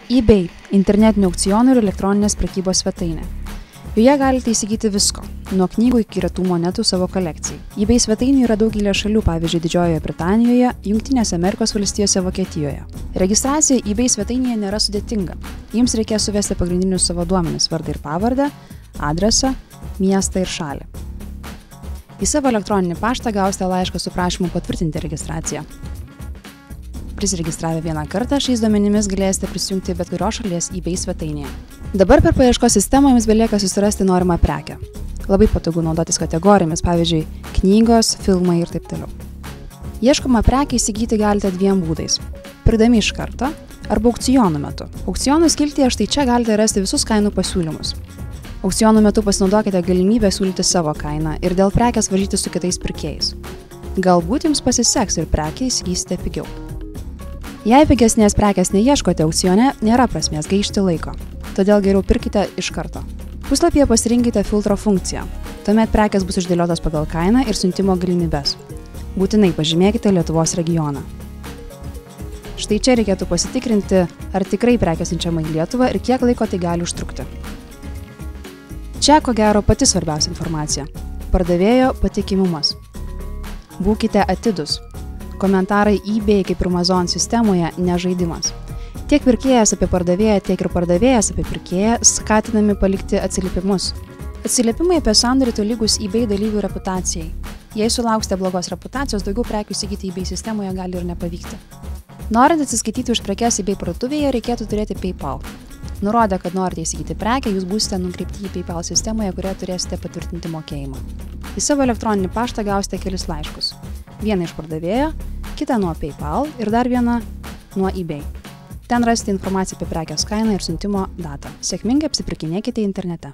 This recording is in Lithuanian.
eBay – internetinių aukcionų ir elektroninės prekybos svetainė. Joje galite įsigyti visko, nuo knygų iki retų monetų savo kolekcijai. eBay svetainių yra daugelio šalių, pavyzdžiui, Didžiojoje Britanijoje, Jungtinėse Amerikos valstijose, Vokietijoje. Registracija eBay svetainėje nėra sudėtinga. Jums reikės suvesti pagrindinius savo duomenis – vardą ir pavardę, adresą, miestą ir šalį. Į savo elektroninį paštą gausite laišką su prašymu patvirtinti registraciją. Prisiregistravę vieną kartą, šiais duomenimis galėsite prisijungti bet kurios šalies eBay svetainėje. Dabar per paieškos sistemą jums belieka susirasti norimą prekę. Labai patogu naudotis kategorijomis, pavyzdžiui, knygos, filmai ir taip toliau. Ieškomą prekę įsigyti galite dviem būdais – pirkdami iš karto arba aukcionų metu. Aukcionų skiltyje štai čia galite rasti visus kainų pasiūlymus. Aukcionų metu pasinaudokite galimybę siūlyti savo kainą ir dėl prekės varžytis su kitais pirkėjais. Galbūt jums pasiseks ir prekę įsigysite pigiau. Jei pigesnės prekės neieškote aukcione, nėra prasmės gaišti laiko, todėl geriau pirkite iš karto. Puslapyje pasirinkite filtro funkciją, tuomet prekės bus išdėliotos pagal kainą ir siuntimo galimybes. Būtinai pažymėkite Lietuvos regioną. Štai čia reikėtų pasitikrinti, ar tikrai prekė siunčiama į Lietuvą ir kiek laiko tai gali užtrukti. Čia, ko gero, pati svarbiausia informacija – pardavėjo patikimumas. Būkite atidūs. Komentarai eBay kaip ir Amazon sistemoje nežaidimas. Tiek pirkėjas apie pardavėją, tiek ir pardavėjas apie pirkėją skatinami palikti atsiliepimus. Atsiliepimai apie sandorį tolygus eBay dalyvių reputacijai. Jei sulauksite blogos reputacijos, daugiau prekių įsigyti eBay sistemoje gali ir nepavykti. Norint atsiskaityti už prekes eBay parduotuvėje, reikėtų turėti PayPal. Nurodę, kad norite įsigyti prekę, jūs būsite nukreipti į PayPal sistemoje, kurioje turėsite patvirtinti mokėjimą. Į savo elektroninį paštą gausite kelis laiškus. Vieną iš pardavėjo, kitą nuo PayPal ir dar vieną nuo eBay. Ten rasite informaciją apie prekės kainą ir siuntimo datą. Sėkmingai apsipirkinėkite internete.